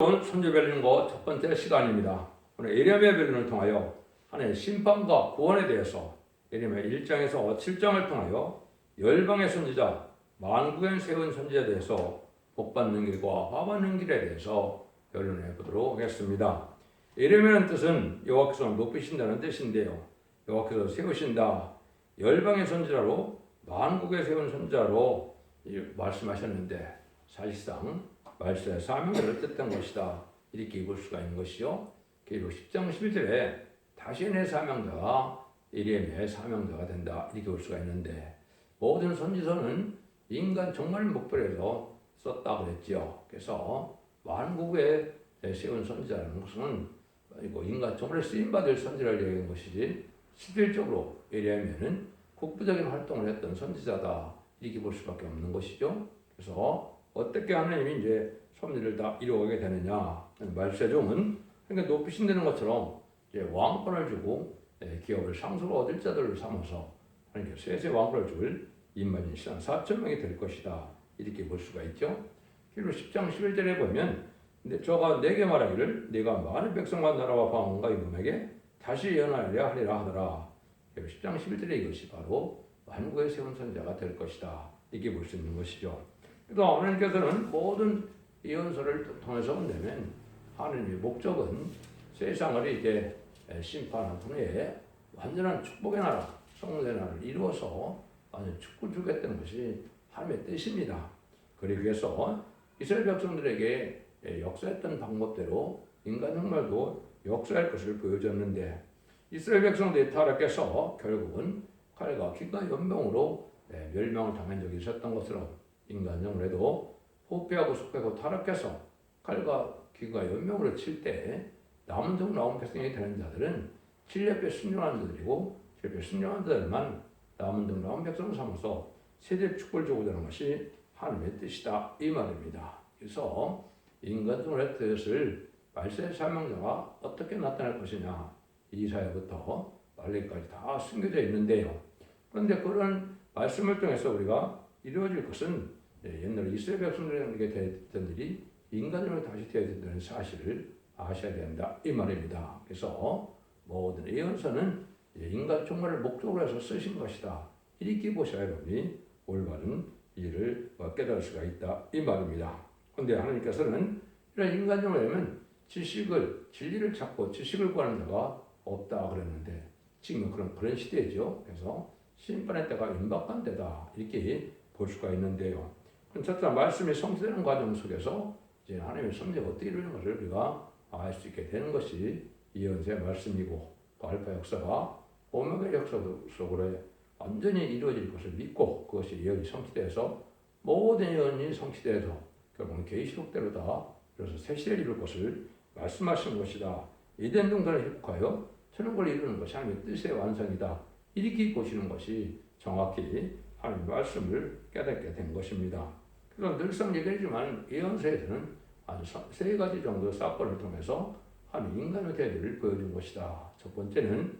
선지 별린거 첫 번째 시간입니다. 오늘 예레미야 별린을 통하여 하나님의 심판과 구원에 대해서 예레미야 1장에서 7장을 통하여 열방의 선지자, 만국에 세운 선지자에 대해서 복받는 길과 화받는 길에 대해서 변론해 보도록 하겠습니다. 예레미야는 뜻은 여호와께서 높이신다는 뜻인데요. 여호와께서 세우신다, 열방의 선지자로 만국에 세운 선지자로 말씀하셨는데 사실상 말세의 사명을 뜻한 것이다, 이렇게 볼 수가 있는 것이요. 그리고 10장 11절에 다시의 사명자가 예레미야의 사명자가 된다, 이렇게 볼 수가 있는데, 모든 선지서는 인간 정말 목표로 해서 썼다 그랬지요. 그래서 만국에 세운 선지자라는 것은 인간 정말 쓰임받을 선지자를 얘기하는 것이지, 실질적으로 예레미야는 국부적인 활동을 했던 선지자다, 이렇게 볼 수밖에 없는 것이죠. 그래서 어떻게 하나님이 이제 섭리를 다 이루어가게 되느냐? 말세종은 그러니까 높이신다는 것처럼 이제 왕권을 주고 기업을 상수로 얻을 자들을 삼아서 그러니까 세세 왕권을 줄 임마진 시장 4천 명이 될 것이다, 이렇게 볼 수가 있죠. 그리고 10장 11절에 보면 저가 내게 말하기를 네가 많은 백성과 나라와 방언과 임금에게 다시 예언하려 하리라 하더라. 그리고 10장 11절에 이것이 바로 만국에 세운 선자가 될 것이다, 이렇게 볼 수 있는 것이죠. 또 하나님께서는 모든 예언서를 통해서 본다면 하나님의 목적은 세상을 이제 심판한 후에 완전한 축복의 나라, 성공의 나라를 이루어서 완전 축복을 주겠다는 것이 하나님의 뜻입니다. 그러기 위해서 이스라엘 백성들에게 역사했던 방법대로 인간 정말도 역사할 것을 보여줬는데, 이스라엘 백성들이 타락해서 결국은 칼과 기가 연병으로 멸망을 당한 적이 있었던 것처럼 인간 정말에도 포폐하고 속하고 타락해서 칼과 기가 연명으로 칠 때 남은 종 나온 백성이 되는 자들은 7렙에 순종한 자들이고 7렙에 순종한 자들만 남은 종 나온 백성을 삼아서 세대 축복을 주고자 하는 것이 하나님의 뜻이다, 이 말입니다. 그래서 인간 정말의 뜻을 말세의 사명자가 어떻게 나타날 것이냐, 이사야부터 말레기까지 다 숨겨져 있는데요. 그런데 그런 말씀을 통해서 우리가 이루어질 것은 옛날에 이스라엘 백성들에게 됐던 일이 인간으로 다시 되어야 된다는 사실을 아셔야 된다, 이 말입니다. 그래서 모든 예언서는 인간 종말을 목적으로 해서 쓰신 것이다, 이렇게 보셔야 여러분이 올바른 일을 깨달을 수가 있다, 이 말입니다. 그런데 하나님께서는 이런 인간 종말에는 진리를 찾고 지식을 구하는 자가 없다 그랬는데, 지금은 그런 시대죠. 그래서 심판의 때가 임박한 때다, 이렇게 볼 수가 있는데요. 첫째, 말씀이 성취되는 과정 속에서 이제 하나님의 섭리가 어떻게 이루어지는 것을 우리가 알 수 있게 되는 것이 예언서의 말씀이고, 또 알파 역사가 오메가 역사 속으로 완전히 이루어질 것을 믿고 그것이 예언이 성취돼서 모든 예언이 성취돼서 결국은 계시록대로 다 그래서 새 시대를 이룰 것을 말씀하신 것이다. 이된 동산을 회복하여 천국을 이루는 것이 하나님의 뜻의 완성이다, 이렇게 보시는 것이 정확히 하나님의 말씀을 깨닫게 된 것입니다. 그래서 늘상 얘기하지만 예언서에서는 아주 세 가지 정도 사건을 통해서 하나님 인간의 대리를 보여준 것이다. 첫 번째는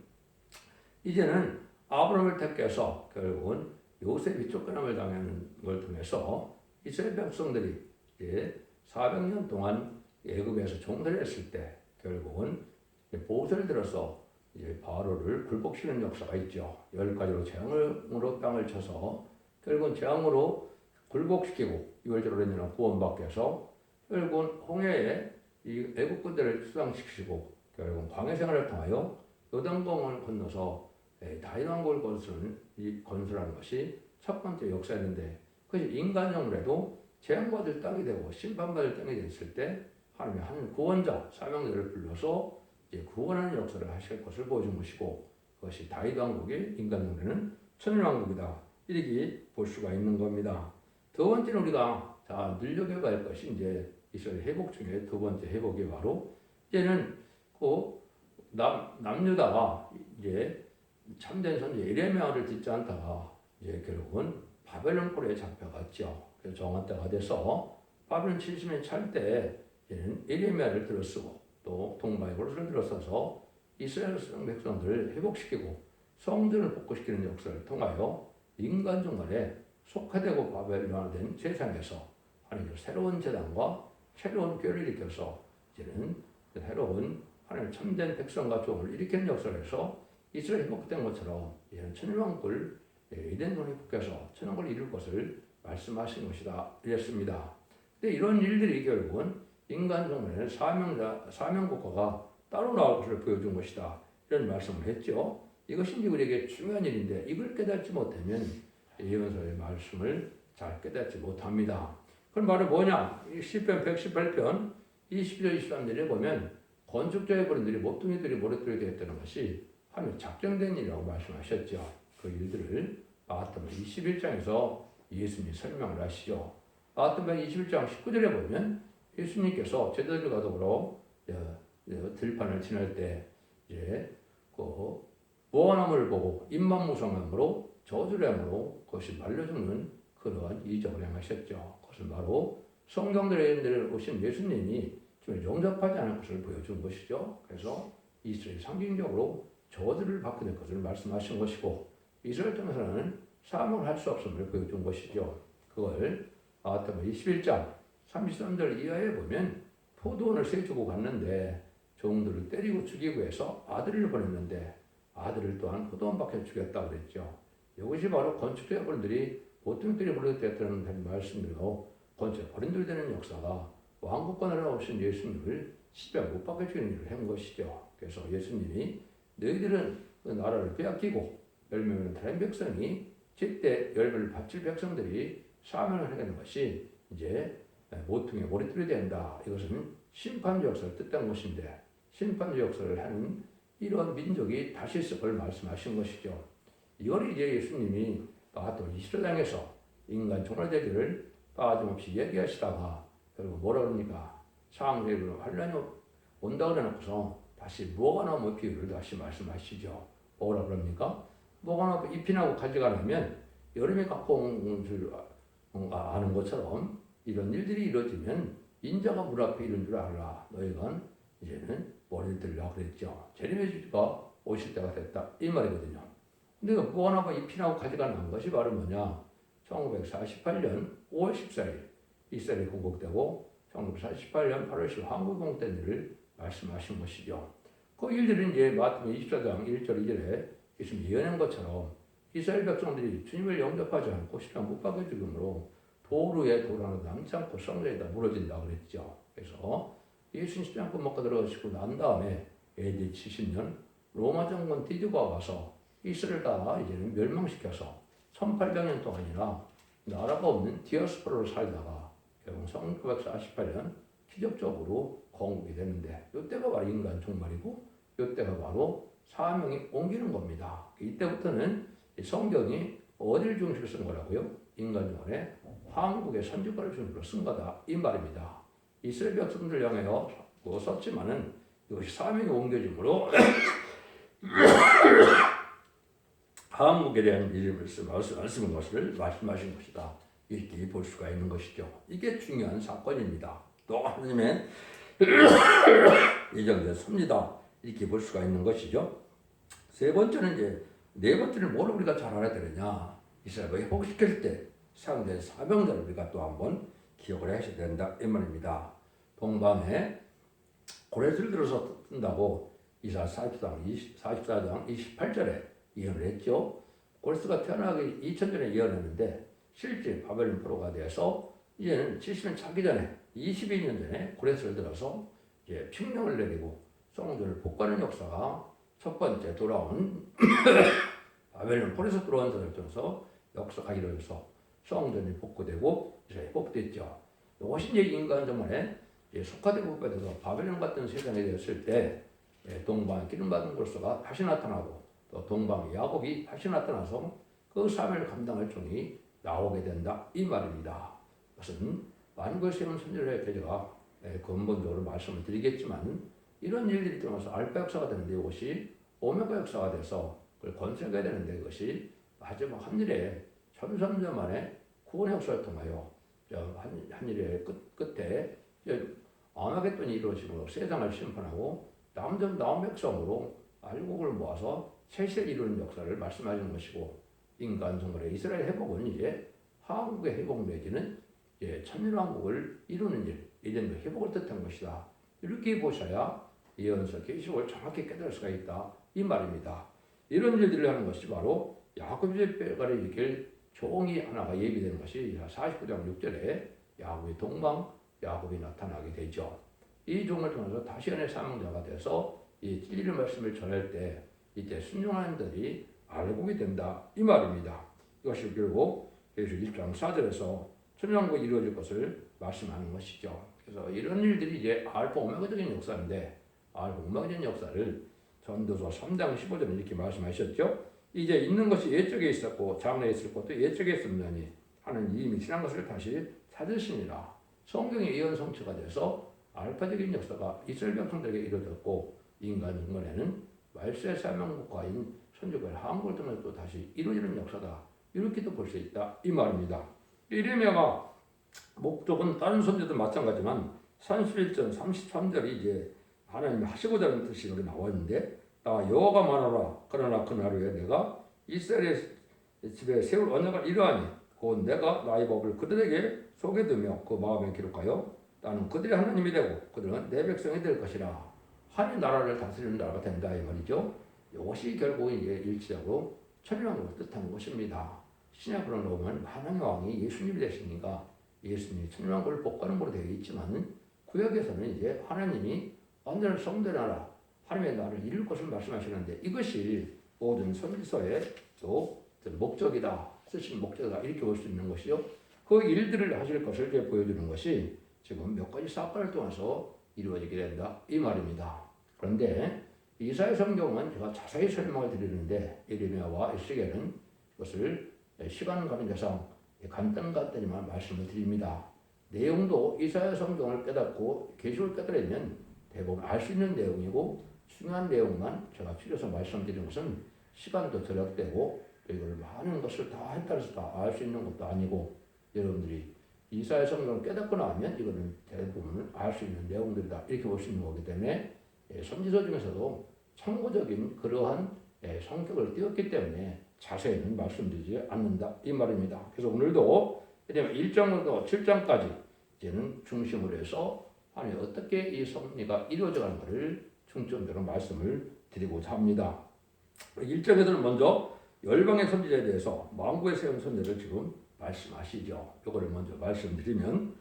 이제는 아브라함을 택해서 결국은 요셉이 쫓겨남을 당하는 걸 통해서 이스라엘 백성들이 이제 400년 동안 애굽에서 종살이를 했을 때 결국은 보호를 들어서 이제 바로를 굴복시키는 역사가 있죠. 10가지로 재앙으로 땅을 쳐서 결국은 재앙으로 굴복시키고 6월절로 인한 구원받게 해서 결국은 홍해에 이 애국군대를 수상시키시고 결국은 광야 생활을 통하여 요단강을 건너서 다윗왕국을 건설하는 것이 첫 번째 역사였는데, 그것이 인간형으로도 재앙받을 땅이 되고 심판받을 땅이 됐을 때 하나님이 한 구원자, 사명자를 불러서 이제 구원하는 역사를 하실 것을 보여준 것이고, 그것이 다윗왕국의 인간형으로는 천일왕국이다, 이렇게 볼 수가 있는 겁니다. 두 번째는 우리가 늘려배워야 할 것이 이제 이스라엘 회복 중에 두 번째 회복이 바로 이제는 그 남유다가 이제 참된 선지 예레미야를 듣지 않다가 이제 결국은 바벨론 꼴에 잡혀갔죠. 그래서 정한 때가 돼서 바벨론 70년 찰 때 이제는 예레미야를 들어쓰고 또 동바이블을 들어서서 이스라엘 백성들을 회복시키고 성전을 복구시키는 역사를 통하여 인간 종말에 속화되고 바벨론화된 세상에서 하나님의 새로운 재단과 새로운 교회를 일으켜서 이제는 새로운 하나님의 참된 백성과 종을 일으키는 역사를 해서 이스라엘이 회복된 것처럼 이제는 천일왕국을 에덴으로 회복해서 천왕국을 이룰 것을 말씀하신 것이다 이랬습니다. 근데 이런 일들이 결국은 인간 정권의 사명국가가 따로 나올 것을 보여준 것이다 이런 말씀을 했죠. 이것이 이제 우리에게 중요한 일인데 이걸 깨닫지 못하면 예언서의 말씀을 잘 깨닫지 못합니다. 그럼 바로 뭐냐? 시편 118편 22절 23절에 보면 건축자의 어른들이 모퉁이들이 모래돌이 되었다는 것이 하나님 작정된 일이라고 말씀하셨죠. 그 일들을 마가복음 21장에서 예수님이 설명을 하시죠. 마가복음 21장 19절에 보면 예수님께서 제자들과 더불어 들판을 지날 때 이제 그 무화과나무를 보고 입만무성함으로 저주를 함으로 그것이 말려 죽는 그러한 이적을 행하셨죠. 그것은 바로 성경들에 오신 예수님이 좀 용접하지 않을 것을 보여준 것이죠. 그래서 이스라엘 상징적으로 저주를 받게 될 것을 말씀하신 것이고 이스라엘 통해서는 사명을 할 수 없음을 보여준 것이죠. 그걸 마가복음 21장 33절 이하에 보면 포도원을 세주고 갔는데 종들을 때리고 죽이고 해서 아들을 보냈는데 아들을 또한 포도원 밖에 죽였다고 그랬죠. 이것이 바로 건축자 어른들이 보통들이 버려졌다는 말씀으로 건축 어른들 되는 역사가 왕국권으로 오신 예수님을 십자가 못 박혀 죽이는 일을 한 것이죠. 그래서 예수님이 너희들은 그 나라를 빼앗기고 열매는 다른 백성이 제때 열매를 바칠 백성들이 사명을 하게 되는 것이 이제 모퉁이에 머리털이 된다. 이것은 심판적 역사를 뜻한 것인데 심판적 역사를 하는 이런 민족이 다시 있을 걸 말씀하신 것이죠. 이걸 이제 예수님이 마가복음 20장에서 인간 종말되기를 빠짐없이 얘기하시다가 결국 뭐라 그럽니까? 상대로 환란이 온다 그래놓고서 다시 무화과나무 비유를 다시 말씀하시죠. 뭐라 그럽니까? 무화과나무 잎이 나고 가지가 나면 여름에 갖고 온 줄 아는 것처럼 이런 일들이 이루어지면 인자가 물 앞에 이른 줄 알라. 너희가 이제는 머리를 들라 그랬죠. 재림의 주가 오실 때가 됐다 이 말이거든요. 근데 무화과나무 잎이 나고 가지가 난 것이 바로 뭐냐? 1948년 5월 14일 이스라엘이 건국되고 1948년 8월 10일 한국이 건국된 일을 말씀하신 것이죠. 그 일들은 이제 마태복음 24장 1절 2절에 예수님이 예언한 것처럼 이스라엘 백성들이 주님을 영접하지 않고 십자가 못 박혀 죽음으로 돌 위에 돌 하나 남지 않고 성전에다 무너진다 그랬죠. 그래서 예수님 십자가 먹고 들어가시고 난 다음에 AD 70년 로마 정권 디두가 와서 이스라엘 다 이제는 멸망시켜서 1800년 동안이나 나라가 없는 디아스포라로 살다가 결국 1948년 기적적으로 건국이 되는데 이때가 바로 인간 종말이고 이때가 바로 사명이 옮기는 겁니다. 이때부터는 성경이 어디를 중심으로 쓴 거라고요? 인간 종말에 한국의 선지권을 중심으로 쓴 거다 이 말입니다. 이스라엘 백성들 향하여 썼지만은 이것이 사명이 옮겨짐으로 한국에 대한 이름을 쓰는 것을 말씀하신 것이다. 이렇게 볼 수가 있는 것이죠. 이게 중요한 사건입니다. 또 하나님의 예정된 섭니다. 이렇게 볼 수가 있는 것이죠. 세 번째는 이제 네 번째는 뭘 우리가 잘 알아야 되느냐? 이스라엘을 회복시킬 때 사용된 사명들을 우리가 또 한번 기억을 하셔야 된다 이 말입니다. 동방에 고레스를 들어서 뜬다고 이사야 44장 28절에 예언을 했죠. 고레스가 태어나기 2000년에 예언했는데 실제 바벨론 포로가 돼서 이제는 70년 차기 전에 22년 전에 고레스를 들어서 이제 칙령을 내리고 성전을 복구하는 역사가 첫 번째 돌아온 바벨론 포로에서 들어온 전을 통해서 역사가 이루어져서 성전이 복구되고 이제 회복됐죠. 이것이 이제 인간 정말에 속화되고 복구돼서 바벨론 같은 세상이 되었을 때 동방에 기름 받은 고레스가 다시 나타나고 또 동방 야곱이 다시 나타나서 그 사명을 감당할 종이 나오게 된다 이 말입니다. 그것은 만국을 세운 선지자의 계제가 근본적으로 말씀을 드리겠지만 이런 일들이 일어나서 알파 역사가 되는데 이것이 오메가 역사가 돼서 그걸 건설해야 되는데 그것이 마지막 한 일에 1300년 만에 구원 역사를 통하여 한 일의 끝에 아마겟돈이 이루어지므로 세상을 심판하고 남은 백성으로 알곡을 모아서 새 시대를 이루는 역사를 말씀하시는 것이고 인간 정글의 이스라엘 회복은 이제 한국의 회복 내지는 천년왕국을 이루는 일, 이제는 회복을 뜻한 것이다. 이렇게 보셔야 예언서 계시록을 정확히 깨달을 수가 있다 이 말입니다. 이런 일들을 하는 것이 바로 야곱의 뼈가를 일으킬 종이 하나가 예비되는 것이 49장 6절에 야곱의 동방 야곱이 나타나게 되죠. 이 종을 통해서 다시 은혜 사명자가 돼서 이 진리의 말씀을 전할 때 이때 순종하는 자들이 알곡이 된다 이 말입니다. 이것이 결국 계시록 1장 4절에서 천년왕국이 이루어질 것을 말씀하는 것이죠. 그래서 이런 일들이 이제 알파 오메가적인 역사인데 알파 오메가적인 역사를 전도서 3장 15절에 이렇게 말씀하셨죠. 이제 있는 것이 옛적에 있었고 장래에 있을 것도 옛적에 있었느니 하는 이미 지난 것을 다시 찾으시니라. 성경의 예언 성취가 돼서 알파적인 역사가 이스라엘 백성들에게 이루어졌고 인간 중간에는 말세 사명국가인 선조별 한국을 통해서 또 다시 이루어지는 역사다. 이렇게도 볼 수 있다 이 말입니다. 이레미야가 목적은 다른 선조도 마찬가지지만 31절 33절이 이제 하나님이 하시고자 하는 뜻이 여기 나와 있는데 여호와가 말하라 그러나 그날에 내가 이스라엘의 집에 세울 언약을 이러하니 곧 내가 나의 법을 그들에게 소개되며 그 마음에 기록하여 나는 그들의 하나님이 되고 그들은 내 백성이 될 것이라. 하나님 나라를 다스리는 나라가 된다 이 말이죠. 이것이 결국 이제 일치적으로 천년왕국을 뜻하는 것입니다. 신약으로 놓으면 만왕의 왕이 예수님이 되시니까 예수님이 천년왕국을 복하는 걸로 되어 있지만 구약에서는 이제 하나님이 완전한 성대 나라 하나님의 나라를 이룰 것을 말씀하시는데 이것이 모든 선지서의 또 목적이다 쓰신 목적이다 이렇게 볼 수 있는 것이요. 그 일들을 하실 것을 이제 보여주는 것이 지금 몇 가지 사건을 통해서 이루어지게 된다 이 말입니다. 그런데 이사야 성경은 제가 자세히 설명을 드리는데 예레미야와 에스겔은 그것을 시간 관계상 간단히만 말씀을 드립니다. 내용도 이사야 성경을 깨닫고 계시록을 깨달으면 대부분 알 수 있는 내용이고 중요한 내용만 제가 추려서 말씀드리는 것은 시간도 절약되고 이걸 많은 것을 다 한따라서 다 알 수 있는 것도 아니고 여러분들이 이사야 성경을 깨닫고 나면 이거는 대부분 알 수 있는 내용들이다 이렇게 볼 수 있는 거기 때문에 선지서 중에서도 참고적인 그러한 성격을 띄었기 때문에 자세히는 말씀드리지 않는다 이 말입니다. 그래서 오늘도 1장부터 7장까지 이제는 중심으로 해서 하나님이 어떻게 이 섭리가 이루어져가는 것을 중점적으로 말씀을 드리고자 합니다. 1장에서는 먼저 열방의 선지자에 대해서 만국에 세운 선지자를 지금 말씀하시죠. 이거를 먼저 말씀드리면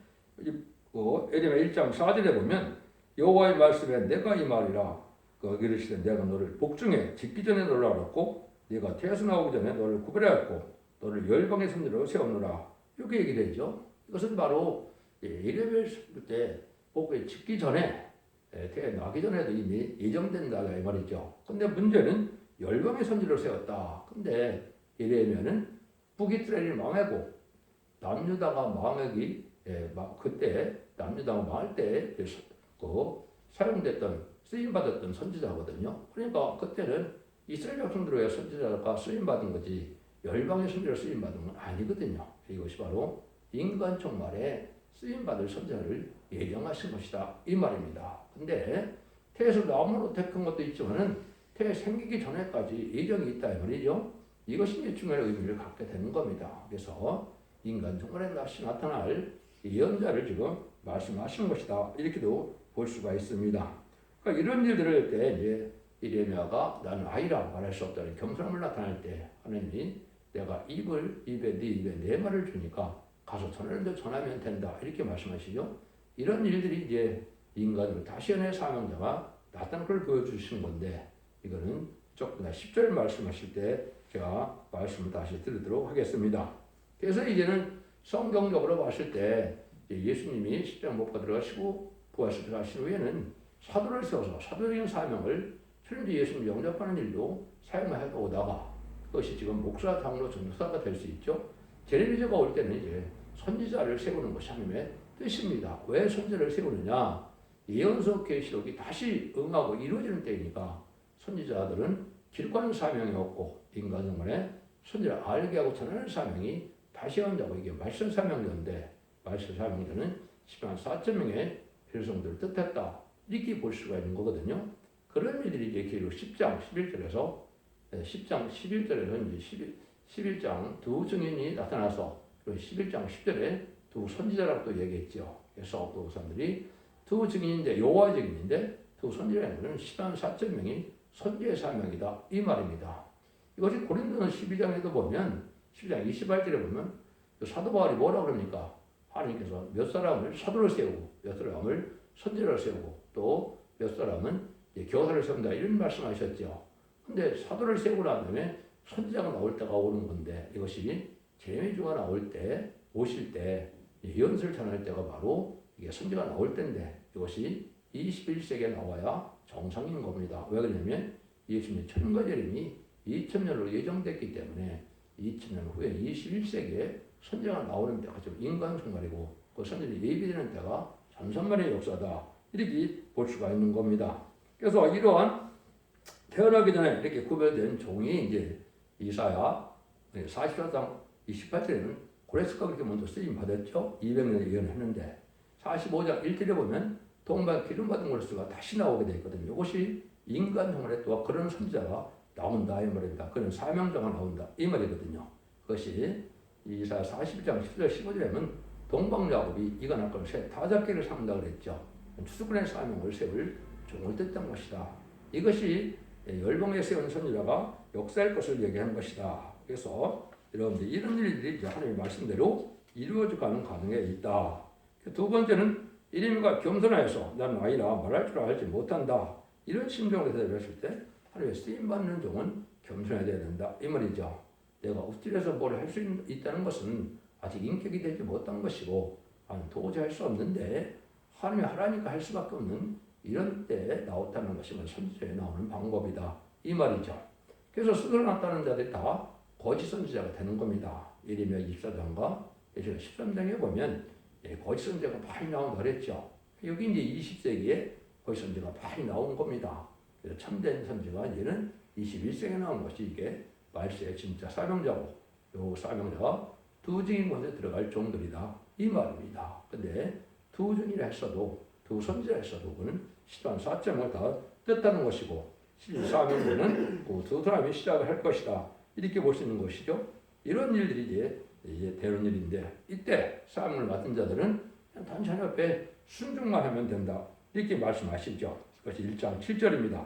예레미야 1장 4절에 보면 여호와의 말씀에 내가 이 말이라 이르시되 내가 너를 복중에 짓기 전에 너를 알았고 네가 태에서 나오기 전에 너를 구별하였고 너를 열방의 선지자로 세웠노라. 이렇게 얘기되죠. 이것은 바로 예레미야 때 복에 짓기 전에 태에 나기 전에도 이미 예정된다 이 말이죠. 근데 문제는 열방의 선지자로 세웠다. 근데 예레미야는 북이스라엘이 망하고 남유다가 망하기 그때 남유다가 망할 때 사용됐던 쓰임받았던 선지자거든요. 그러니까 그때는 이스라엘 백성들의 선지자가 쓰임받은 거지 열방의 선지자로 쓰임받은 건 아니거든요. 이것이 바로 인간 종말에 쓰임받을 선지자를 예정하신 것이다 이 말입니다. 근데 태에서 나무로 택한 것도 있지만은 태 생기기 전에까지 예정이 있다 이 말이죠. 이것이 중요한 의미를 갖게 되는 겁니다. 그래서 인간 종말에 다시 나타날 예언자를 지금 말씀하시는 것이다 이렇게도 볼 수가 있습니다. 그러니까 이런 일들을 할 때 이제 예레미야가 나는 아이라 말할 수 없다는 겸손함을 나타낼 때 하나님이 내가 입에 네 입에 내 말을 주니까 가서 전하면 된다 이렇게 말씀하시죠. 이런 일들이 이제 인간으로 다시 연의 사명자가 나타난 걸 보여주시는 건데 이거는 조금 더 10절 말씀하실 때 제가 말씀을 다시 드리도록 하겠습니다. 그래서 이제는 성경적으로 봤을 때 예수님이 십자가 못 들어가시고 부활해서 들어가신 후에는 사도를 세워서 사도적인 사명을 실제 예수님 영접하는 일도 사용해 오다가 그것이 지금 목사, 장로, 전도사가 될 수 있죠. 제레미야가 올 때는 이제 선지자를 세우는 것이 하나님의 뜻입니다. 왜 선지자를 세우느냐? 예언서 계시록이 다시 응하고 이루어지는 때이니까 선지자들은 기록하는 사명이 없고 인간 정말에 선지자를 알게 하고 전하는 사명이 다시 한다고 이게 말씀 사명자인데 말씀 사명자는 10만 4천 명의 백성들을 뜻했다 이렇게 볼 수가 있는 거거든요. 그런 일들이 이제 기록 10장 11절에서 10장 11절에서 이제 11장 두 증인이 나타나서 11장 10절에 두 선지자라고 또 얘기했죠. 그래서 또 사람들이 두 증인인데 여호와의 증인인데 두 선지자라는 것은 시간 4.0이 선지의 사명이다 이 말입니다. 이것이 고린도서 12장에도 보면 12장 28절에 보면 사도 바울이 뭐라 그럽니까? 하나님께서 몇 사람을 사도를 세우고 몇 사람을 선지자를 세우고 또 몇 사람은 교사를 세운다 이런 말씀하셨죠. 근데 사도를 세우고 난 다음에 선지자가 나올 때가 오는 건데 이것이 제메주가 나올 때 오실 때 예언서를 전할 때가 바로 이게 선지가 나올 때인데 이것이 21세기에 나와야 정상인 겁니다. 왜 그러냐면 예수님의 천가절임이 2000년으로 예정됐기 때문에 2000년 후에 21세기에 선지가 나오는 때가 좀 인간 생활이고 그 선지를 예비되는 때가 산산만의 역사다 이렇게 볼 수가 있는 겁니다. 그래서 이러한 태어나기 전에 이렇게 구별된 종이 이제 이사야 44장 28절에는 고레스가 그렇게 먼저 쓰임 받았죠. 200년을 예언했는데 45장 1절에 보면 동방 기름 받은 고레스가 다시 나오게 되어 있거든요. 이것이 인간 형물에 또 그런 선지자가 나온다 이 말입니다. 그런 사명자가 나온다 이 말이거든요. 그것이 이사야 40장 10절 15절에 보면 동방 야곱이 이가 낳을 새 다잡기를 삼는다 그랬죠. 추수꾼의 사명을 세울 종을 뜻한 것이다. 이것이 열방에 세운 선지자가 역사할 것을 얘기한 것이다. 그래서 여러분들 이런 일들이 하나님의 말씀대로 이루어져가는 과정에 있다. 두 번째는 이름과 겸손하여서 난 아이라 말할 줄 알지 못한다. 이런 심정으로 대답했을 때 하나님의 쓰임받는 종은 겸손해야 된다. 이 말이죠. 내가 엎드려서 뭘 할 수 있다는 것은 아직 인격이 되지 못한 것이고 도저히 할 수 없는데 하나님이 하라니까 할 수밖에 없는 이런 때에 나왔다는 것이 선지자에 나오는 방법이다. 이 말이죠. 그래서 스스로 나타나는 자들이 다 거짓 선지자가 되는 겁니다. 예레미야 24장과 예시가 13장에 보면 거짓 선지자가 많이 나온다 그랬죠. 여기 이제 20세기에 거짓 선지자가 많이 나온 겁니다. 그래서 참된 선지자가 이제는 21세기에 나온 것이 이게 말세의 진짜 사명자고 요 사명자가 두 증인 곳에 들어갈 종들이다. 이 말입니다. 근데 두 증인을 했어도 두 선지자 했어도 그는 시간 4점을 다 뜻하는 것이고 사명자는 그 두 사람이 시작을 할 것이다. 이렇게 볼 수 있는 것이죠. 이런 일들이 이제 되는 일인데 이때 사명을 맡은 자들은 그냥 단지 하나님 앞에 순종만 하면 된다. 이렇게 말씀하시죠. 그것이 1장 7절입니다.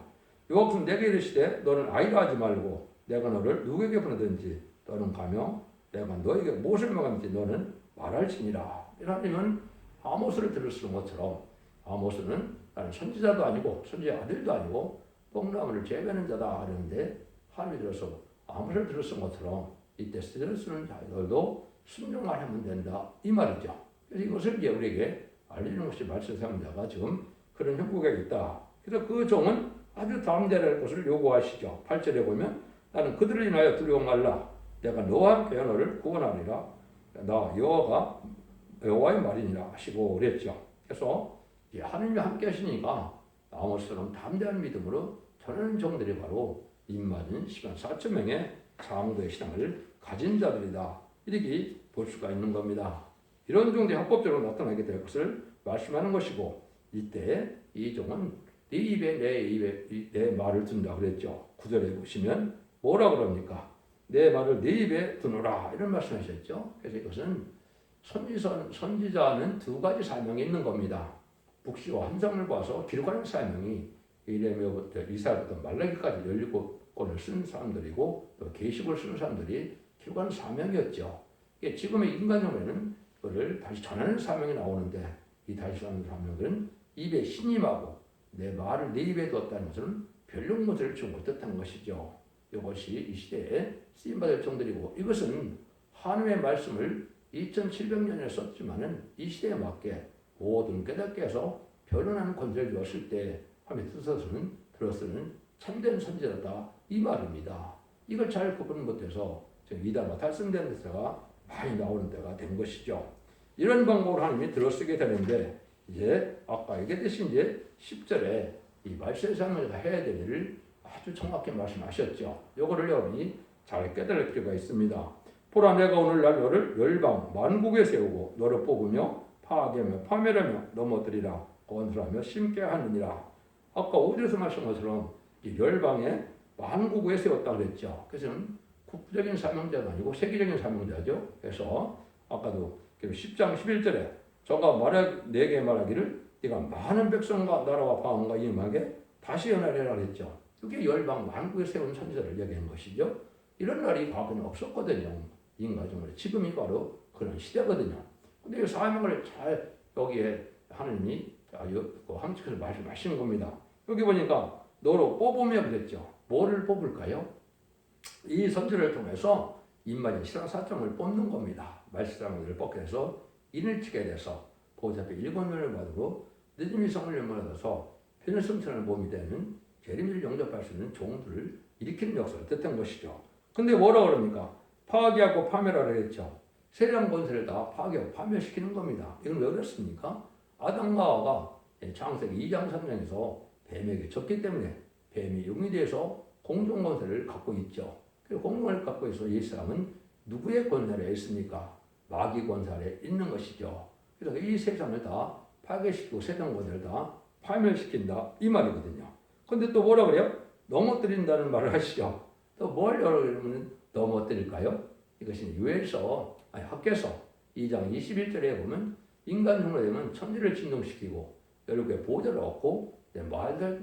여호와께서 내게 이르시되 너는 아이라 하지 말고 내가 너를 누구에게 보내든지 너는 가며 내가 너에게 무엇을 명하든지 너는 말할지니라. 하나님은 아모스를 들으시는 것처럼 아모스는 나는 선지자도 아니고 선지자 아들도 아니고 뽕나무를 재배하는 자다 하는데 하나님이 들어서 아모스를 들으신 것처럼 이때 쓰는 자들도 순종만 하면 된다 이 말이죠. 그래서 이것을 이제 우리에게 알리는 것이 말씀 사용자가 지금 그런 형국에 있다. 그래서 그 종은 아주 담대할 것을 요구하시죠. 8절에 보면 나는 그들을 인하여 두려워 말라. 내가 너와 함께 너를 구원하리라. 나 여호와의 말이니라 하시고 그랬죠. 그래서 하나님이 함께 하시니까 아모스처럼 담대한 믿음으로 전하는 종들이 바로 입맞은 시간 4천명의 장도의 신앙을 가진 자들이다. 이렇게 볼 수가 있는 겁니다. 이런 종들이 합법적으로 나타나게 될 것을 말씀하는 것이고 이때 이 종은 네 입에 내 말을 둔다 그랬죠. 9절에 보시면 뭐라 그럽니까? 내 말을 네 입에 두노라 이런 말씀하셨죠. 그래서 이것은 선지자는 두 가지 사명이 있는 겁니다. 북시와 환상을 봐서 기록하는 사명이 예레미야부터 이사야부터 말라기까지 17권을 쓴 사람들이고 또 계시록을 쓰는 사람들이 기록하는 사명이었죠. 지금의 인간용에는 그걸 다시 전하는 사명이 나오는데 이 다시 전하는 사명들은 입에 신임하고 내 말을 내 입에 두었다는 것은 변론모델을 주고 뜻하는 것이죠. 이것이 이 시대에 쓰임받을 정들이고 이것은 하나님의 말씀을 2700년에 썼지만은 이 시대에 맞게 모든 깨닫게 해서 변론하는 권세를 주었을 때 하나님의 뜻을 들어쓰는 참된 선지자다 이 말입니다. 이걸 잘 구분 못해서 이단과 탈선된 데가 많이 나오는 때가 된 것이죠. 이런 방법으로 하나님이 들어쓰게 되는데 이제 아까 얘기했듯이 이제 10절에 이 말세의 사명자가 해야 될 일을 아주 정확히 말씀하셨죠. 요거를 여러분이 잘 깨달을 필요가 있습니다. 보라 내가 오늘날 너를 열방 만국에 세우고 너를 뽑으며 파괴하며 파멸하며 넘어뜨리라 건설하며 심게 하느니라. 아까 5절에서 말씀한 것처럼 이 열방에 만국에 세웠다 그랬죠. 그래서 국부적인 사명자가 아니고 세계적인 사명자죠. 그래서 아까도 10장 11절에 저가 내게 말하기를 네가 많은 백성과 나라와 방언과 임하게 다시 연하리라 그랬죠. 그게 열방 만국에 세운 선지자를 얘기한 것이죠. 이런 날이 과거는 없었거든요. 인간적으로 지금이 바로 그런 시대거든요. 근데 이 사명을 잘 여기에 하느님이 아주 함축해서 말씀하시는 겁니다. 여기 보니까 너로 뽑으며 그랬죠. 뭐를 뽑을까요? 이 선지를 통해서 인마의 신앙 사정을 뽑는 겁니다. 말씀을 뽑게 해서 인을 치게 돼서 보좌 앞에 일권면을 받고 늦음이 성을 받아서 편일성천을 몸이 되는 재림을 영접할 수 있는 종들을 일으키는 역사를 뜻한 것이죠. 근데 뭐라 그럽니까? 파괴하고 파멸하라 했죠. 세상 권세를 다 파괴하고 파멸시키는 겁니다. 이건 왜 그렇습니까? 아담과 하와가 창세기 2장 3장에서 뱀에게 졌기 때문에 뱀이 용이 돼서 공중 권세를 갖고 있죠. 그리고 공중을 갖고 있어 이 사람은 누구의 권세를 있습니까? 마귀 권세 아래 있는 것이죠. 그래서 이 세상을 다 파괴시키고 세상 권세를 다 파멸시킨다 이 말이거든요. 근데 또 뭐라 그래요? 넘어뜨린다는 말을 하시죠. 또 뭘 여러분 넘어뜨릴까요? 이것이 유엘서 학개서 2장 21절에 보면 인간 흉내 되면 천지를 진동시키고 여러분의 보좌를 얻고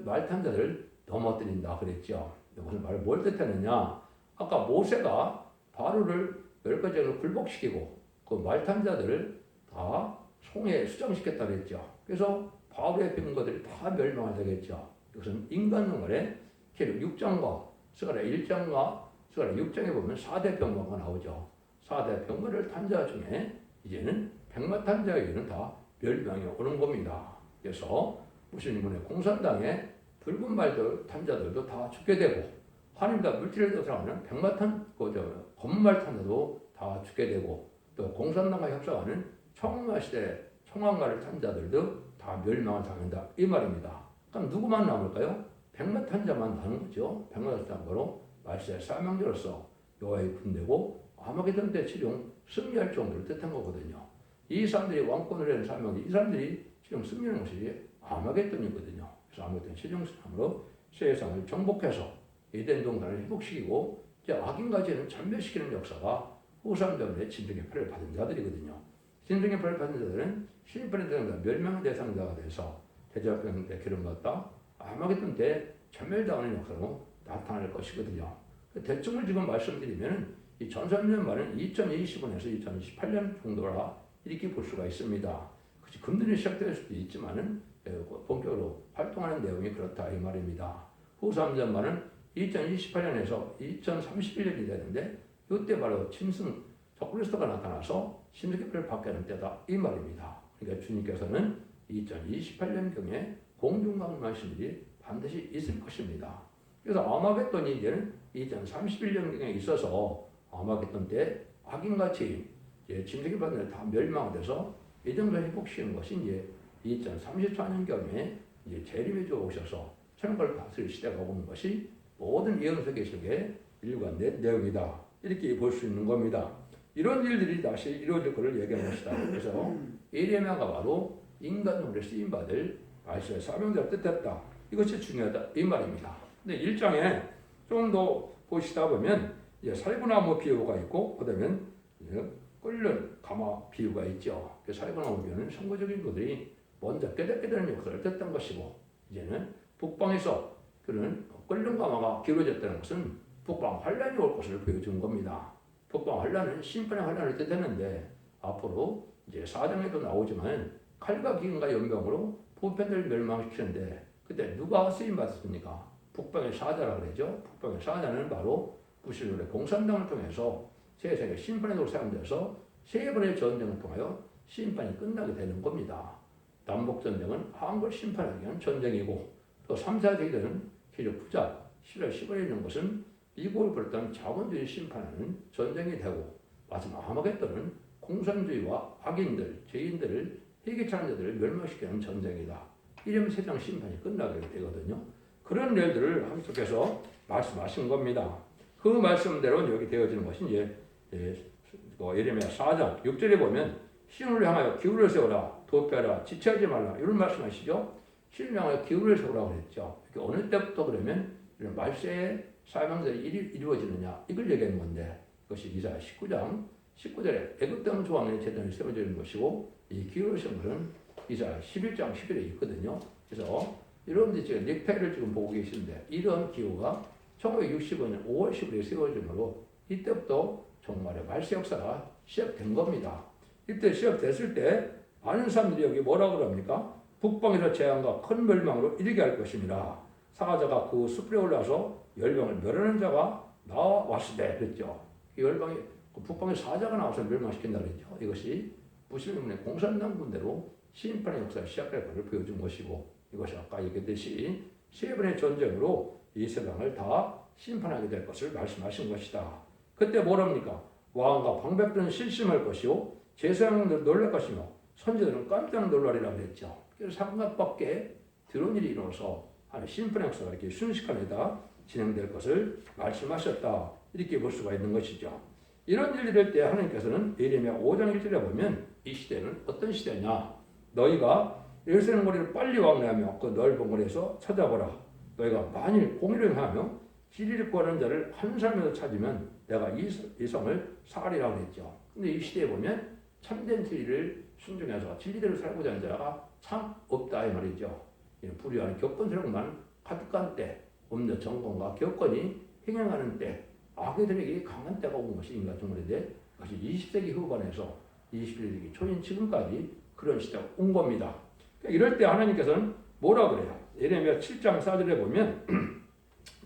말탄자를 넘어뜨린다 그랬죠. 무슨 말을 뭘 뜻하느냐? 아까 모세가 바로를 10가지로 굴복시키고 그 말탄자들을 다 송에 수장시켰다 그랬죠. 그래서 바로의 병거들이 다 멸망을 되겠죠. 이것은 인간 흉내의 계력 6장과 스가랴 1장과 스가랴 6장에 보면 4대 병거가 나오죠. 4대 병거를 탄자 중에 이제는 백마탄자에게는 다 멸망이 오는 겁니다. 그래서 무슬림군의 공산당의 붉은 말들 탄자들도 다 죽게 되고 하나님과 물질을 도사하는 검말 탄자도 다 죽게 되고 또 공산당과 협상하는 청왕가 시대 청왕가를 탄자들도 다 멸망을 당한다 이 말입니다. 그럼 누구만 남을까요? 백마탄자만 남은 거죠. 백마탄자는 바로 말세의 사명자로서 여호와의 군대고 아마게돈 때 최종 승리할 정도를 뜻한 거거든요. 이 사람들이 왕권을 하는 사명이 이 사람들이 최종 승리하는 것이 아마게돈이거든요. 그래서 아마게돈 최종 승리함으로 세상을 정복해서 에덴 동산을 회복시키고 이제 악인까지는 전멸시키는 역사가 후삼자들의 진정의 표를 받은 자들이거든요. 진정의 표를 받은 자들은 신입변의 대상자, 멸망의 대상자가 돼서 대접병 때 기름받다 아마게돈 때 전멸당하는 역사로 나타날 것이거든요. 대충을 지금 말씀드리면 이 전산년 말은 2025년에서 2028년 정도라 이렇게 볼 수가 있습니다. 그치, 금년에 시작될 수도 있지만은 본격으로 활동하는 내용이 그렇다 이 말입니다. 후삼전 말은 2028년에서 2031년이 되는데 이때 바로 짐승 적그리스도가 나타나서 신세계를 받게 하는 때다 이 말입니다. 그러니까 주님께서는 2028년경에 공중강림하신 일이 반드시 있을 것입니다. 그래서 아마겟돈이 이제는 2031년경에 있어서 아마겟돈 때 악인같이 짐승이 받는 데 다 멸망돼서 예정을 회복시키는 것이 이제 2034년경에 이제 재림해 주어 오셔서 천국을 다스릴 시대가 오는 것이 모든 예언서 계시록의 일관된 내용이다. 이렇게 볼 수 있는 겁니다. 이런 일들이 다시 이루어질 것을 얘기한 것이다. 그래서 예레미야가 바로 인간으로 쓰임받을 말씀의 사명자를 뜻했다. 이것이 중요하다. 이 말입니다. 근데 1장에 좀 더 보시다 보면 이제 살구나무 비유가 있고 그다음에 끓는 가마 비유가 있죠. 그 살구나무 비유는 선거적인 것들이 먼저 깨닫게 되는 역사를 뜻한 것이고 이제는 북방에서 그런 끓는 가마가 기울어졌다는 것은 북방 환란이 올 것을 보여주는 겁니다. 북방 환란은 심판의 환란을 뜻했는데 앞으로 이제 4장에도 나오지만 칼과 기근과 연병으로 보편을 멸망시키는데 그때 누가 쓰임 받았습니까? 북방의 사자라고 그러죠. 북방의 사자는 바로 무슬림의 공산당을 통해서 세상에 심판의 도로 사용돼서 세 번의 전쟁을 통하여 심판이 끝나게 되는 겁니다. 남북전쟁은 한국 심판하기 위한 전쟁이고 또 3, 4세기들은 기적 부자 10월 10월에 있는 것은 미국을 벌였던 자본주의 심판하는 전쟁이 되고 마지막 아마겟돈은 공산주의와 악인들, 죄인들을 회개하는 자들을 멸망시키는 전쟁이다. 이러면 세상 심판이 끝나게 되거든요. 그런 일들을 함께해서 말씀하신 겁니다. 그 말씀대로 여기 되어지는 것이 이제 예레미야 4장 6절에 보면 시온을 향하여 기울을 세우라, 도피하라, 지체하지 말라 이런 말씀하시죠. 시온을 향하여 기울을 세우라고 했죠. 어느 때부터 그러면 이런 말세의 사명들이 이루어지느냐 이걸 얘기하는 건데 그것이 이사야 19장 19절에 애굽 땅 조항의 제단이 세워지는 것이고 이 기울을 세우는 것은 이사야 11장 11에 있거든요. 그래서 여러분들이 지금 닉페를 지금 보고 계시는데 이런 기호가 1965년 5월 10일에 세워지므로 이때부터 종말의 말세 역사가 시작된 겁니다. 이때 시작됐을 때 많은 사람들이 여기 뭐라 그럽니까? 북방에서 재앙과 큰 멸망으로 이르게 할 것입니다. 사자가 그 숲에 올라서 열방을 멸하는 자가 나왔으되 그랬죠. 이 열방이 북방에 사자가 나와서 멸망시킨다 그랬죠. 이것이 무슬림의 공산당 군대로 심판의 역사가 시작될 것을 보여준 것이고 이것이 아까 얘기했듯이 세 번의 전쟁으로 이 세상을 다 심판하게 될 것을 말씀하신 것이다. 그때 뭐랍니까? 왕과 방백들은 실심할 것이요 제사장들은 놀랄 것이며 선지자들은 깜짝 놀라리라 그랬죠. 그래서 삼각밖에 들어온 일이 일어나서 심판의 역사가 이렇게 순식간에 다 진행될 것을 말씀하셨다. 이렇게 볼 수가 있는 것이죠. 이런 일이 될 때 하나님께서는 예레미야 5장 1절에 보면 이 시대는 어떤 시대냐? 너희가 예루살렘 거리를 빨리 왕래하며 그 넓은 거리에서 찾아보라. 너희가 만일 공의를 행하며 진리를 구하는 자를 한 사람이라도 찾으면 내가 이 성을 사하리라 그랬죠. 근데 이 시대에 보면 참된 진리를 순종해서 진리대로 살고자 하는 자가 참 없다 이 말이죠. 불의한 격건스러움만 가득한 때, 음녀 정권과 격건이 행행하는 때, 악의들에게 강한 때가 온 것이 인간 종말인데 그것이 20세기 후반에서 21세기 초인 지금까지 그런 시대가 온 겁니다. 이럴 때 하나님께서는 뭐라 그래요? 예레미야 7장 4절에 보면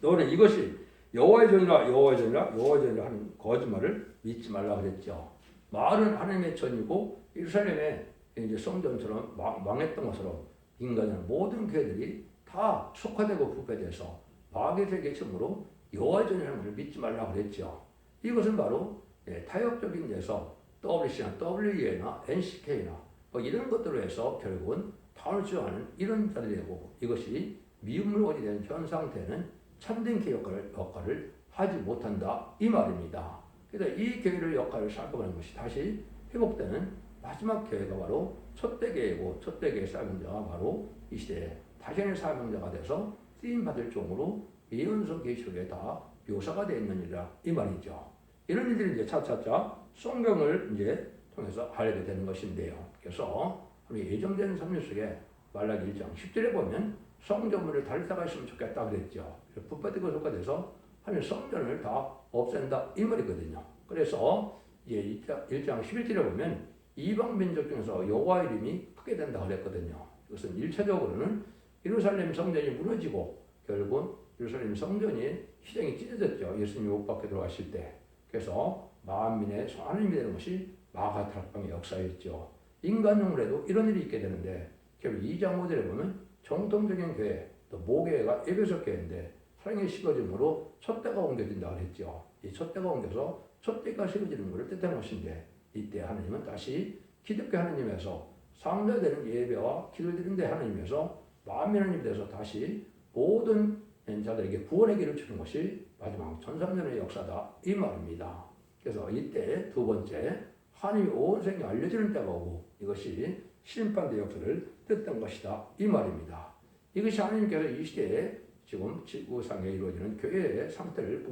너는 이것이 여호와의 전이라 여호와의 전이라 여호와의 전이라 하는 거짓말을 믿지 말라 그랬죠. 말은 하나님의 전이고 예루살렘의 이제 성전처럼 망했던 것처럼 인간의 모든 교회들이 다 속화되고 부패돼서 마귀의 세계층으로 여호와의 전이라는 것을 믿지 말라 그랬죠. 이것은 바로 타협적인 데서 WC나 WE나 NCK나 뭐 이런 것들로 해서 결국은 타원을 주장하는 이런 자들이 되고 이것이 미움물건이 된 현 상태는 참된 교회 역할을 하지 못한다 이 말입니다. 그래서 이 교회의 역할을 살펴보는 것이 다시 회복되는 마지막 교회가 바로 첫대 교회고 첫대 교회 사명자가 바로 이 시대에 다시의 사명자가 돼서 쓰임받을 종으로 예언서 계시록에 다 묘사가 되어 있는 일이라 이 말이죠. 이런 일들이 이제 차차차 성경을 이제 통해서 알게 되는 것인데요. 그래서 예정된 섭리 속에 말라기 1장 10절에 보면 성전문을 달다가 있으면 좋겠다 그랬죠. 부패되고 속화돼서 하나님 성전을 다 없앤다 이 말이거든요. 그래서 이제 1장 11절에 보면 이방 민족 중에서 여호와 이름이 크게 된다 그랬거든요. 이것은 1차적으로는 예루살렘 성전이 무너지고 결국은 예루살렘 성전이 희생이 찢어졌죠. 예수님이 못 박혀 들어가실 때. 그래서 만민의 하나님이 되는 것이 마가다락방의 역사였죠. 인간용으로도 이런 일이 있게 되는데 결국 2장 5절에 보면 정통적인 교회, 또 모교회가 에베소 교회인데 사랑이 식어짐으로 촛대가 옮겨진다 그랬죠. 이 촛대가 옮겨서 촛대가 식어지는 것을 뜻하는 것인데 이때 하나님은 다시 기독교 하나님에서 상자되는 예배와 기도를 드리는데 하나님에서 만민 하나님 돼서 다시 모든 자들에게 구원의 길을 주는 것이 마지막 전삼년의 역사다 이 말입니다. 그래서 이때 두 번째 하나님이 온 세상에 알려지는 때가 오고 이것이 심판대 역사를 뜻한 것이다 이 말입니다. 이것이 하나님께서 이 시대에 지금 지구상에 이루어지는 교회의 상태를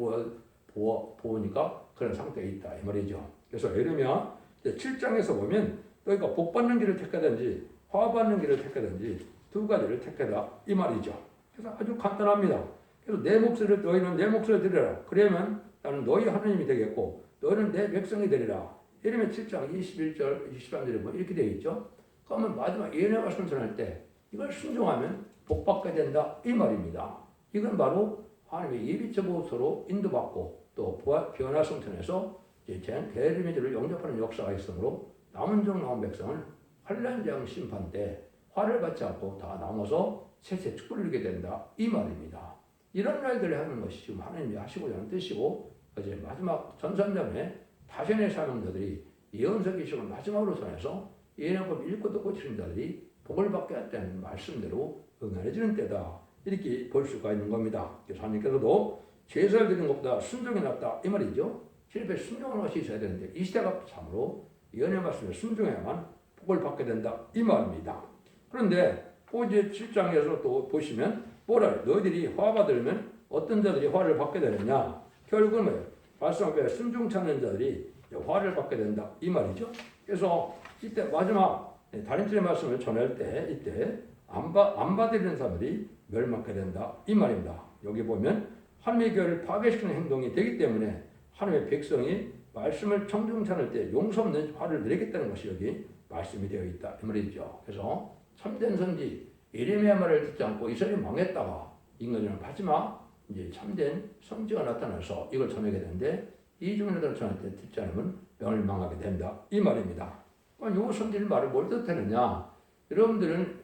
보니까 그런 상태에 있다 이 말이죠. 그래서 예레미야 7장에서 보면 너희가 복 받는 길을 택하든지 화 받는 길을 택하든지 두 가지를 택하라 이 말이죠. 그래서 아주 간단합니다. 그래서 너희는 내 목소리를 들으라. 그러면 나는 너희 하나님이 되겠고 너희는 내 백성이 되리라. 예레미야 7장 21절 23절에 보면 이렇게 되어 있죠. 그러면 마지막 예언의 말씀 전할 때 이걸 순종하면 복 받게 된다 이 말입니다. 이건 바로 하나님의 예비처 보호소로 인도받고 또 변화 성천에서 대리미들을 영접하는 역사가 있으므로 남은 종 남은 백성은 환난장 심판 때 화를 받지 않고 다 남아서 셋째 축복을 누리게 된다 이 말입니다. 이런 날들을 하는 것이 지금 하나님이 하시고자 하는 뜻이고 이제 마지막 전산전에 다시의 사명자들이 예언서 계시록을 마지막으로 전해서 예언법 읽고 듣고 치는 자들이 복을 받게 했다는 말씀대로 응하해지는 때다 이렇게 볼 수가 있는 겁니다. 그래서 하나님께서도 제사를 드리는 것보다 순종이 낫다 이 말이죠. 실패 순종하는 것이 있어야 되는데 이 시대가 참으로 예언의 말씀에 순종해야만 복을 받게 된다 이 말입니다. 그런데 이제 7장에서 또 보시면 뭐라 너희들이 화 받으면 어떤 자들이 화를 받게 되느냐 결국은 뭐예요? 말씀 앞에 순종 찾는 자들이 화를 받게 된다 이 말이죠. 그래서 이때 마지막 다림질의 말씀을 전할 때 이때 안 받아들이는 사람들이 멸망하게 된다 이 말입니다. 여기 보면 하나님의 교회를 파괴시키는 행동이 되기 때문에 하나님의 백성이 말씀을 청중치 않을 때 용서 없는 화를 내겠다는 것이 여기 말씀이 되어 있다 이 말이죠. 그래서 참된 선지 예레미야 말을 듣지 않고 이스라엘이 망했다가 인간을 마지막 이제 참된 선지가 나타나서 이걸 전하게 되는데 이 중에라도 전할 때 듣지 않으면 멸망하게 된다 이 말입니다. 이 선지의 말을 뭘 뜻하느냐? 여러분들은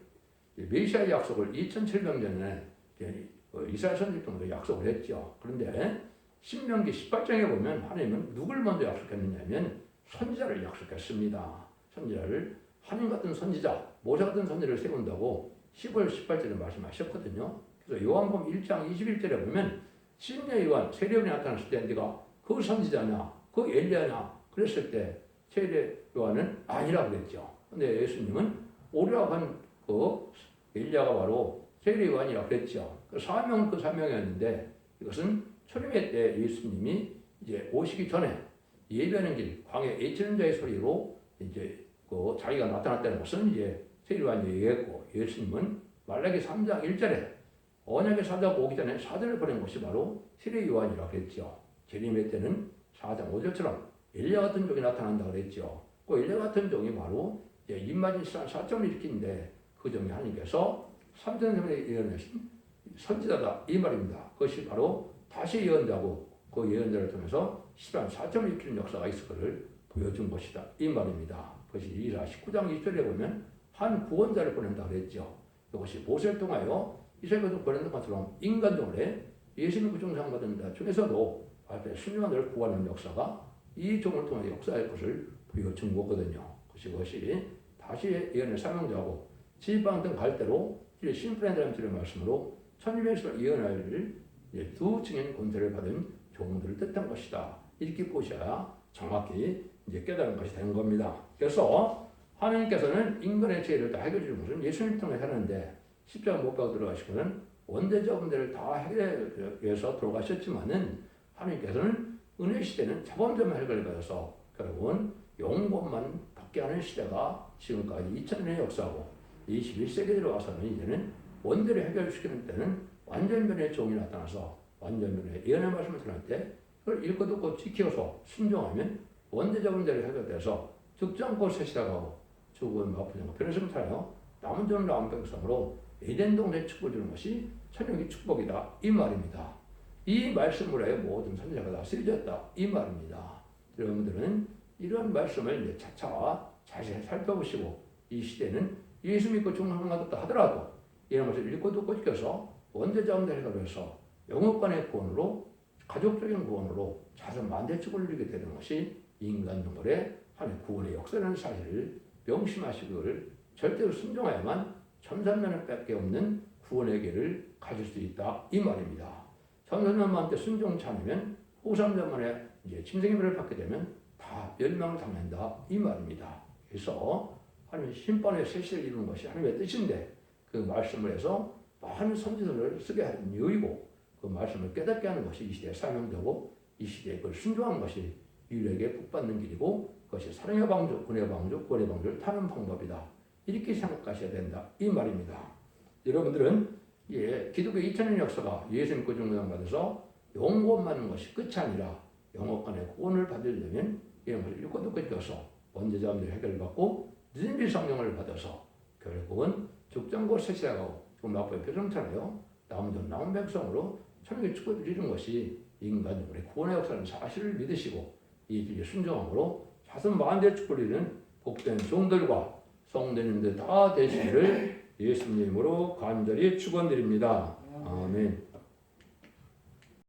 메시아의 약속을 2700년 전에 이스라엘 선지권으로 약속을 했죠. 그런데 신명기 18장에 보면 하나님은 누굴 먼저 약속했느냐면 선지자를 약속했습니다. 선지자를 하나님 같은 선지자, 모세 같은 선지자를 세운다고 10월 18절에 말씀하셨거든요. 그래서 요한복음 1장 21절에 보면 신의 요한 세례요한이 나타났을 때 네가 그 선지자냐, 그 엘리야냐 그랬을 때 세례 요한은 아니라고 그랬죠. 근데 예수님은 오리라고 한 그 엘리야가 바로 세례 요한이라고 그랬죠. 그 사명은 그 사명이었는데 이것은 초림의 때 예수님이 이제 오시기 전에 예배하는 길 광야 애치는 자의 소리로 이제 그 자기가 나타났다는 것은 이제 세례 요한이 얘기했고 예수님은 말라기 3장 1절에 언약의 사자가 오기 전에 사전을 보낸 것이 바로 세례 요한이라고 그랬죠. 재림의 때는 4장 5절처럼 엘리야 같은 종이 나타난다고 그랬죠. 그 엘리야 같은 종이 바로 입맞은 사점을 일으키는데 그 종이 하나님께서 3,000년에 예언하신 선지자다 이 말입니다. 그것이 바로 다시 예언자고 그 예언자를 통해서 시간 4점을 일으키는 역사가 있을 것을 보여준 것이다 이 말입니다. 그것이 이사 19장 2절에 보면 한 구원자를 보낸다고 그랬죠. 이것이 모세를 통하여 이스라엘을 보내는 것처럼 인간적으로 예수님 구중상 받은 자 중에서도 앞에 순종자를 구하는 역사가 이 종을 통해 역사할 것을 보여준 거거든요. 그것이 다시 예언의 사명자고 지방 등 갈대로 심플랜드라는 말씀으로 천주명에서 예언할 두 증인 권세를 받은 종들을 뜻한 것이다. 이렇게 보셔야 정확히 이제 깨달은 것이 되는 겁니다. 그래서 하나님께서는 인간의 죄를 다 해결해 주는 것은 예수님을 통해 하는데 십자가 못 박아 들어가시고는 원대적 문제를 다 해결하기 위해서 돌아가셨지만은 하나님께서는 은혜 시대는 자본주의만 해결받아서 결국은 영혼만 받게 하는 시대가 지금까지 2000년의 역사고 21세기에 들어와서는 이제는 원대를 해결시키는 때는 완전변의 종이 나타나서 완전변의 예언의 말씀을 전할 때 그걸 읽고 듣고 지켜서 순종하면 원대적 문제를 해결돼서 죽지 않고 세시다가고 죽은 마부장과 변호사를 타요 남은 자는 남은 백성으로 에덴 동산에 축복을 주는 것이 천국의 축복이다 이 말입니다. 이 말씀으로 모든 선지자가 다 쓰여졌다 이 말입니다. 여러분들은 이런 말씀을 이제 차차 자세히 살펴보시고 이 시대는 예수 믿고 중생하겠다 하더라도 이런 것을 읽고 듣고 지켜서 원대자원대 해결해서 영업간의 구원으로 가족적인 구원으로 자선 만대축을 누리게 되는 것이 인간 동물의 하나님의 구원의 역사라는 사실을 명심하시기를 절대로 순종해야만 천삼년밖에 없는 구원의 길을 가질 수 있다 이 말입니다. 천삼년만한테 순종치 않으면 후삼년만에 이제 짐승의 벌을 받게 되면 다 멸망을 당한다 이 말입니다. 그래서 하나님의 심판의 세시를 이루는 것이 하나님의 뜻인데 그 말씀을 해서 많은 선지서를 쓰게 하는 이유이고 그 말씀을 깨닫게 하는 것이 이 시대의 사명되고 이 시대에 그걸 순종하는 것이 인류에게 복받는 길이고 그것이 사랑의 방주, 군의 방주, 권의 방주를 타는 방법이다. 이렇게 생각하셔야 된다. 이 말입니다. 여러분들은 기독교 2000년 역사가 예수 믿고 중보장 받아서 영원 받는 것이 끝이 아니라 영원간의 구원을 받으려면 이런 것을 읽고 듣고 읽어서 원죄자들의 해결을 받고 진비 성령을 받아서 결국은 죽정고 세시하고 지금 나쁜 표정처럼요. 남은 백성으로 천국의 축복을 이루는 것이 인간의 구원의 역사라는 사실을 믿으시고 이 길에 순종함으로 자선 만대 축복을 이루는 복된 종들과 성도님들 다 되시기를 예수님으로 간절히 축원드립니다. 아멘.